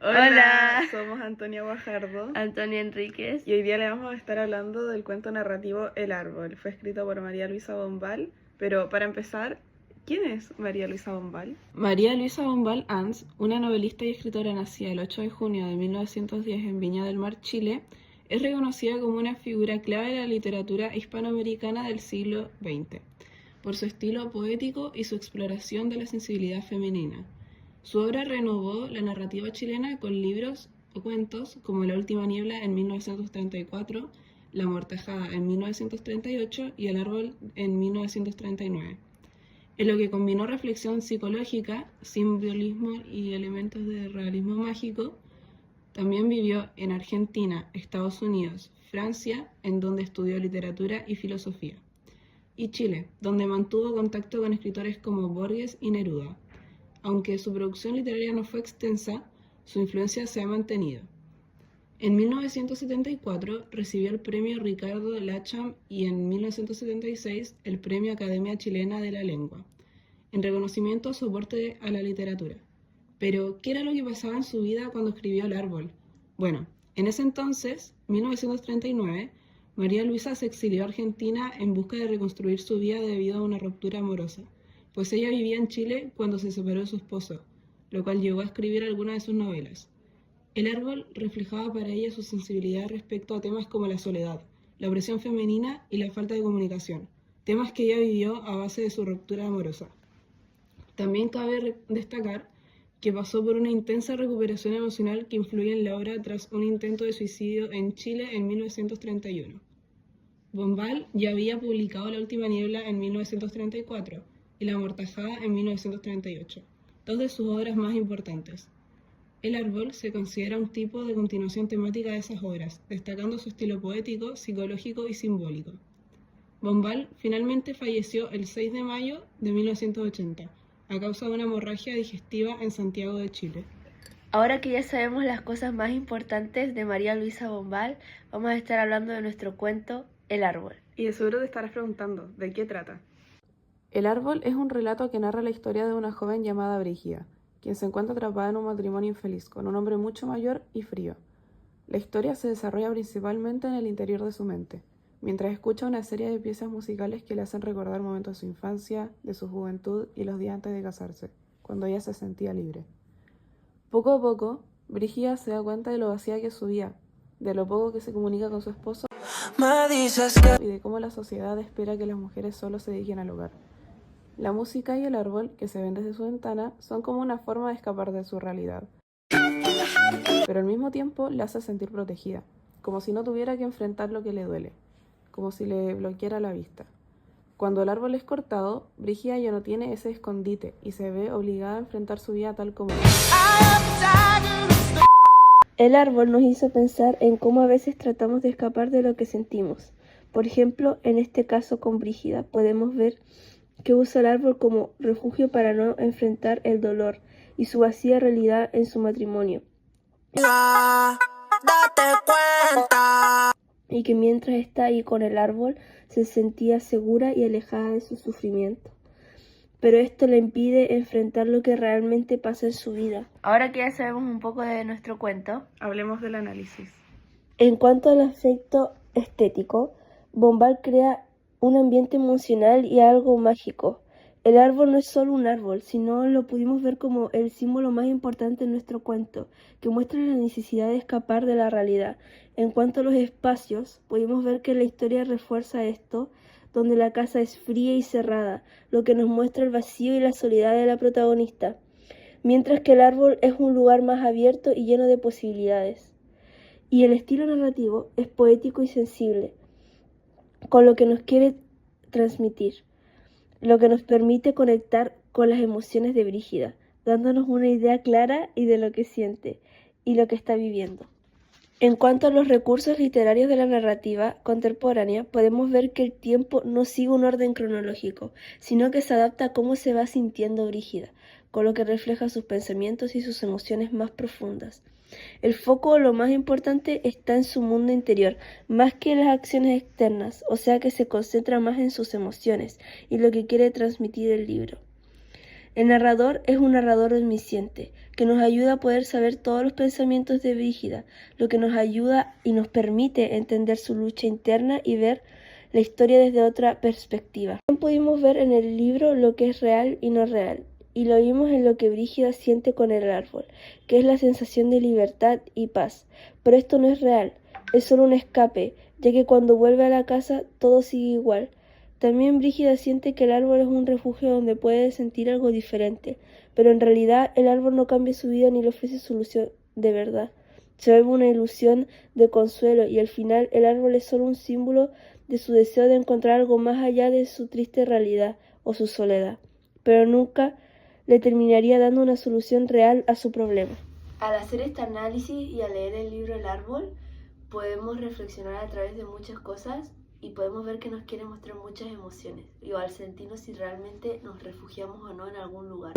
Hola, Somos Antonia Guajardo Antonia Enríquez. y hoy día le vamos a estar hablando del cuento narrativo El Árbol. Fue escrito por María Luisa Bombal, pero para empezar, ¿quién es María Luisa Bombal? María Luisa Bombal Ans, una novelista y escritora nacida el 8 de junio de 1910 en Viña del Mar, Chile, es reconocida como una figura clave de la literatura hispanoamericana del siglo XX, por su estilo poético y su exploración de la sensibilidad femenina. Su obra renovó la narrativa chilena con libros o cuentos como La última niebla en 1934, La amortajada en 1938 y El árbol en 1939, en lo que combinó reflexión psicológica, simbolismo y elementos de realismo mágico. También vivió en Argentina, Estados Unidos, Francia, en donde estudió literatura y filosofía, y Chile, donde mantuvo contacto con escritores como Borges y Neruda. Aunque su producción literaria no fue extensa, su influencia se ha mantenido. En 1974 recibió el premio Ricardo Lacham y en 1976 el premio Academia Chilena de la Lengua, en reconocimiento a su aporte a la literatura. Pero, ¿qué era lo que pasaba en su vida cuando escribió El árbol? Bueno, en ese entonces, 1939, María Luisa se exilió a Argentina en busca de reconstruir su vida debido a una ruptura amorosa, pues ella vivía en Chile cuando se separó de su esposo, lo cual llevó a escribir algunas de sus novelas. El árbol reflejaba para ella su sensibilidad respecto a temas como la soledad, la opresión femenina y la falta de comunicación, temas que ella vivió a base de su ruptura amorosa. También cabe destacar que pasó por una intensa recuperación emocional que influye en la obra tras un intento de suicidio en Chile en 1931. Bombal ya había publicado La última niebla en 1934 y La amortajada en 1938, dos de sus obras más importantes. El árbol se considera un tipo de continuación temática de esas obras, destacando su estilo poético, psicológico y simbólico. Bombal finalmente falleció el 6 de mayo de 1980, a causa de una hemorragia digestiva en Santiago de Chile. Ahora que ya sabemos las cosas más importantes de María Luisa Bombal, vamos a estar hablando de nuestro cuento El árbol. Y de seguro te estarás preguntando, ¿de qué trata? El árbol es un relato que narra la historia de una joven llamada Brígida, quien se encuentra atrapada en un matrimonio infeliz con un hombre mucho mayor y frío. La historia se desarrolla principalmente en el interior de su mente, mientras escucha una serie de piezas musicales que le hacen recordar momentos de su infancia, de su juventud y los días antes de casarse, cuando ella se sentía libre. Poco a poco, Brígida se da cuenta de lo vacía que es su vida, de lo poco que se comunica con su esposo y de cómo la sociedad espera que las mujeres solo se dediquen al hogar. La música y el árbol, que se ven desde su ventana, son como una forma de escapar de su realidad, pero al mismo tiempo la hace sentir protegida, como si no tuviera que enfrentar lo que le duele, como si le bloqueara la vista. Cuando el árbol es cortado, Brígida ya no tiene ese escondite y se ve obligada a enfrentar su vida tal como es. El árbol nos hizo pensar en cómo a veces tratamos de escapar de lo que sentimos. Por ejemplo, en este caso con Brígida, podemos ver que usa el árbol como refugio para no enfrentar el dolor y su vacía realidad en su matrimonio. Date cuenta. Y que mientras está ahí con el árbol, se sentía segura y alejada de su sufrimiento. Pero esto le impide enfrentar lo que realmente pasa en su vida. Ahora que ya sabemos un poco de nuestro cuento, Hablemos del análisis. En cuanto al aspecto estético, Bombal crea un ambiente emocional y algo mágico. El árbol no es solo un árbol, sino lo pudimos ver como el símbolo más importante en nuestro cuento, que muestra la necesidad de escapar de la realidad. En cuanto a los espacios, pudimos ver que la historia refuerza esto, donde la casa es fría y cerrada, lo que nos muestra el vacío y la soledad de la protagonista, mientras que el árbol es un lugar más abierto y lleno de posibilidades. Y el estilo narrativo es poético y sensible, con lo que nos quiere transmitir, lo que nos permite conectar con las emociones de Brígida, dándonos una idea clara y de lo que siente y lo que está viviendo. En cuanto a los recursos literarios de la narrativa contemporánea, podemos ver que el tiempo no sigue un orden cronológico, sino que se adapta a cómo se va sintiendo Brígida, con lo que refleja sus pensamientos y sus emociones más profundas. El foco, lo más importante, está en su mundo interior, más que en las acciones externas, o sea que se concentra más en sus emociones y lo que quiere transmitir el libro. El narrador es un narrador omnisciente, que nos ayuda a poder saber todos los pensamientos de Brígida, lo que nos ayuda y nos permite entender su lucha interna y ver la historia desde otra perspectiva. También pudimos ver en el libro lo que es real y no real, y lo vimos en lo que Brígida siente con el árbol, que es la sensación de libertad y paz. Pero esto no es real, es solo un escape, ya que cuando vuelve a la casa todo sigue igual. También Brígida siente que el árbol es un refugio donde puede sentir algo diferente, pero en realidad el árbol no cambia su vida ni le ofrece solución de verdad. Se vuelve una ilusión de consuelo y al final el árbol es solo un símbolo de su deseo de encontrar algo más allá de su triste realidad o su soledad, pero nunca le terminaría dando una solución real a su problema. Al hacer este análisis y al leer el libro El árbol, podemos reflexionar a través de muchas cosas y podemos ver que nos quiere mostrar muchas emociones, y al sentirnos si realmente nos refugiamos o no en algún lugar.